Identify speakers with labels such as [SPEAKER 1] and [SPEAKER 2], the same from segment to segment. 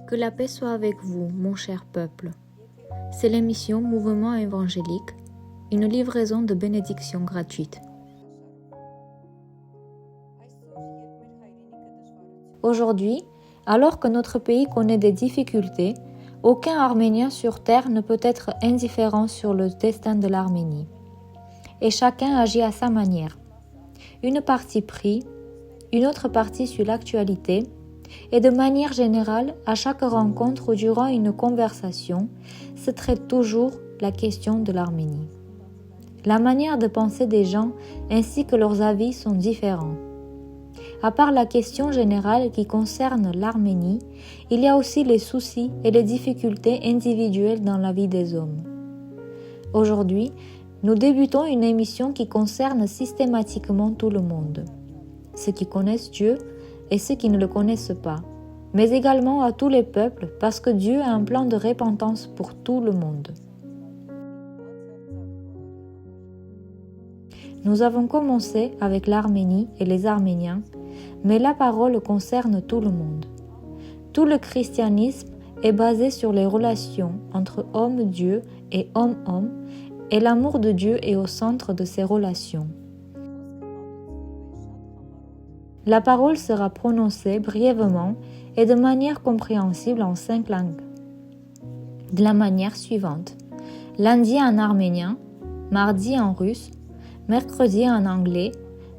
[SPEAKER 1] Que la paix soit avec vous, mon cher peuple. C'est l'émission Mouvement évangélique, une livraison de bénédictions gratuites. Aujourd'hui, alors que notre pays connaît des difficultés, aucun Arménien sur terre ne peut être indifférent sur le destin de l'Arménie. Et chacun agit à sa manière. Une partie prie, une autre partie suit l'actualité, et de manière générale, à chaque rencontre ou durant une conversation, se traite toujours la question de l'Arménie. La manière de penser des gens ainsi que leurs avis sont différents. À part la question générale qui concerne l'Arménie, il y a aussi les soucis et les difficultés individuelles dans la vie des hommes. Aujourd'hui, nous débutons une émission qui concerne systématiquement tout le monde, ceux qui connaissent Dieu et ceux qui ne le connaissent pas, mais également à tous les peuples parce que Dieu a un plan de repentance pour tout le monde. Nous avons commencé avec l'Arménie et les Arméniens, mais la parole concerne tout le monde. Tout le christianisme est basé sur les relations entre homme-Dieu et homme-homme, et l'amour de Dieu est au centre de ces relations. La parole sera prononcée brièvement et de manière compréhensible en 5 langues. De la manière suivante: lundi en arménien, mardi en russe, mercredi en anglais,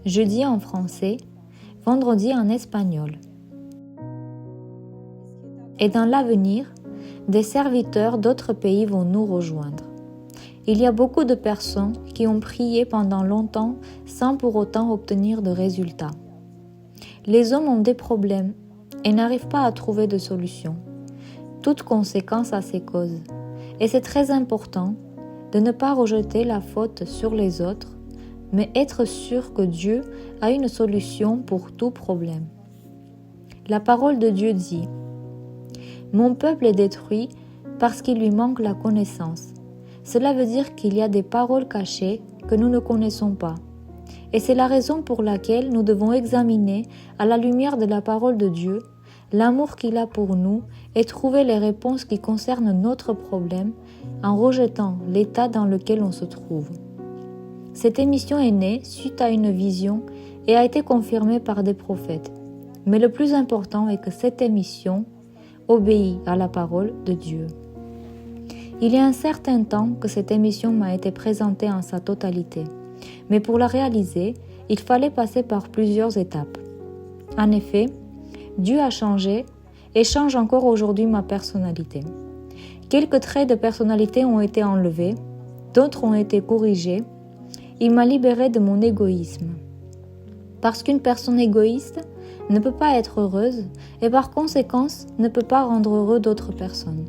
[SPEAKER 1] jeudi en français, vendredi en espagnol. Et dans l'avenir, des serviteurs d'autres pays vont nous rejoindre. Il y a beaucoup de personnes qui ont prié pendant longtemps sans pour autant obtenir de résultats. Les hommes ont des problèmes et n'arrivent pas à trouver de solution. Toute conséquence a ses causes. Et c'est très important de ne pas rejeter la faute sur les autres, mais être sûr que Dieu a une solution pour tout problème. La parole de Dieu dit: « Mon peuple est détruit parce qu'il lui manque la connaissance. » Cela veut dire qu'il y a des paroles cachées que nous ne connaissons pas. Et c'est la raison pour laquelle nous devons examiner, à la lumière de la parole de Dieu, l'amour qu'il a pour nous et trouver les réponses qui concernent notre problème en rejetant l'état dans lequel on se trouve. Cette émission est née suite à une vision et a été confirmée par des prophètes. Mais le plus important est que cette émission obéit à la parole de Dieu. Il y a un certain temps que cette émission m'a été présentée en sa totalité. Mais pour la réaliser, il fallait passer par plusieurs étapes. En effet, Dieu a changé et change encore aujourd'hui ma personnalité. Quelques traits de personnalité ont été enlevés, d'autres ont été corrigés. Il m'a libérée de mon égoïsme. Parce qu'une personne égoïste ne peut pas être heureuse et par conséquent ne peut pas rendre heureux d'autres personnes.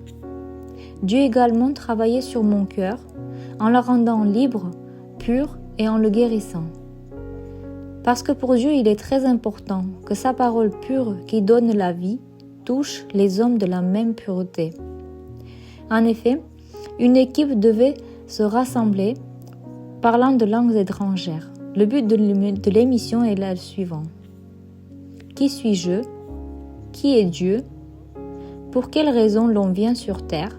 [SPEAKER 1] Dieu a également travaillé sur mon cœur en le rendant libre, pur et en le guérissant. Parce que pour Dieu, il est très important que sa parole pure qui donne la vie touche les hommes de la même pureté. En effet, une équipe devait se rassembler parlant de langues étrangères. Le but de l'émission est le suivant. Qui suis-je? Qui est Dieu? Pour quelles raisons l'on vient sur terre?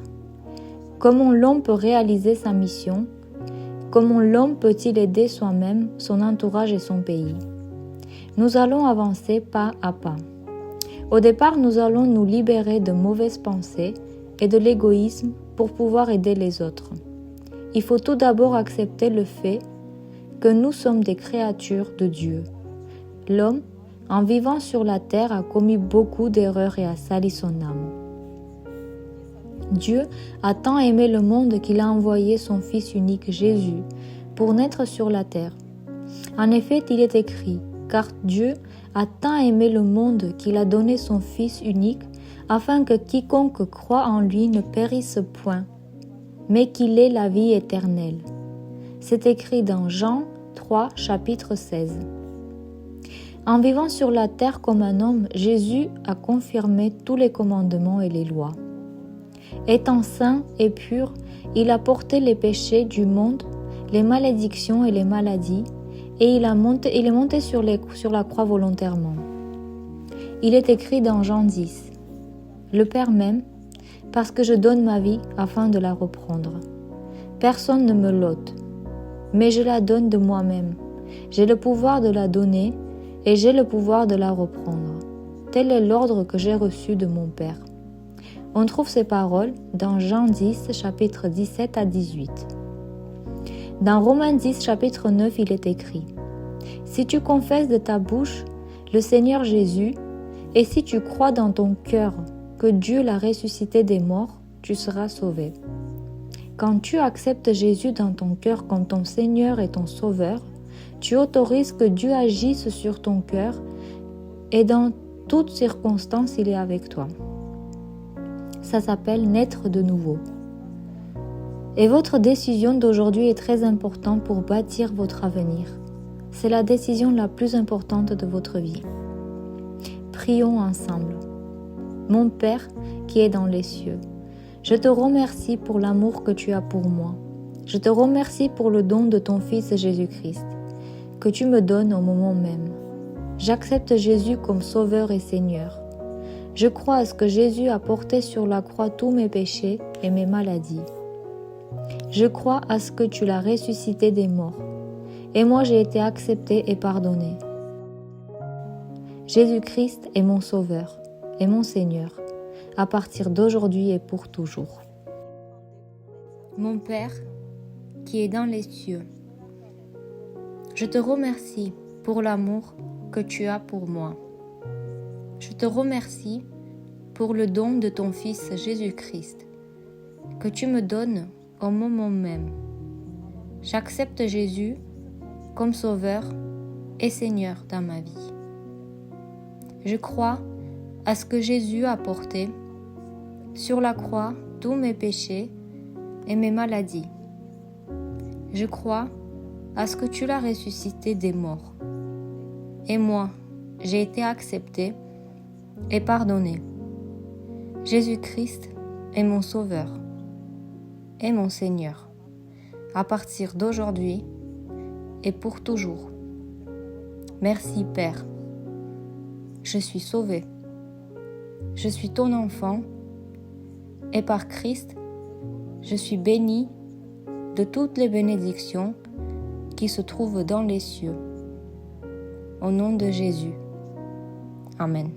[SPEAKER 1] Comment l'homme peut réaliser sa mission? Comment l'homme peut-il aider soi-même, son entourage et son pays? Nous allons avancer pas à pas. Au départ, nous allons nous libérer de mauvaises pensées et de l'égoïsme pour pouvoir aider les autres. Il faut tout d'abord accepter le fait que nous sommes des créatures de Dieu. L'homme, en vivant sur la terre, a commis beaucoup d'erreurs et a sali son âme. Dieu a tant aimé le monde qu'il a envoyé son Fils unique Jésus pour naître sur la terre. En effet, il est écrit, car Dieu a tant aimé le monde qu'il a donné son Fils unique afin que quiconque croit en lui ne périsse point, mais qu'il ait la vie éternelle. C'est écrit dans Jean 3, chapitre 16. En vivant sur la terre comme un homme, Jésus a confirmé tous les commandements et les lois. Étant saint et pur, il a porté les péchés du monde, les malédictions et les maladies, et il est monté sur la croix volontairement. Il est écrit dans Jean 10. le Père m'aime parce que je donne ma vie afin de la reprendre. Personne ne me l'ôte, mais je la donne de moi-même. J'ai le pouvoir de la donner et j'ai le pouvoir de la reprendre. Tel est l'ordre que j'ai reçu de mon Père. On trouve ces paroles dans Jean 10, chapitre 17 à 18. Dans Romains 10, chapitre 9, il est écrit « Si tu confesses de ta bouche le Seigneur Jésus, et si tu crois dans ton cœur que Dieu l'a ressuscité des morts, tu seras sauvé. » Quand tu acceptes Jésus dans ton cœur comme ton Seigneur et ton Sauveur, tu autorises que Dieu agisse sur ton cœur et dans toutes circonstances, il est avec toi. Ça s'appelle naître de nouveau. Et votre décision d'aujourd'hui est très importante pour bâtir votre avenir. C'est la décision la plus importante de votre vie. Prions ensemble. Mon Père qui est dans les cieux, je te remercie pour l'amour que tu as pour moi. Je te remercie pour le don de ton Fils Jésus-Christ, que tu me donnes au moment même. J'accepte Jésus comme Sauveur et Seigneur. Je crois à ce que Jésus a porté sur la croix tous mes péchés et mes maladies. Je crois à ce que tu l'as ressuscité des morts, et moi j'ai été accepté et pardonné. Jésus-Christ est mon Sauveur et mon Seigneur, à partir d'aujourd'hui et pour toujours. Mon Père, qui est dans les cieux, je te remercie pour l'amour que tu as pour moi. Je te remercie pour le don de ton Fils Jésus-Christ, que tu me donnes au moment même. J'accepte Jésus comme Sauveur et Seigneur dans ma vie. Je crois à ce que Jésus a porté sur la croix tous mes péchés et mes maladies. Je crois à ce que tu l'as ressuscité des morts. Et moi, j'ai été accepté et pardonné. Jésus-Christ est mon Sauveur et mon Seigneur, à partir d'aujourd'hui et pour toujours. Merci Père. Je suis sauvé. Je suis ton enfant et par Christ, je suis béni de toutes les bénédictions qui se trouvent dans les cieux. Au nom de Jésus. Amen.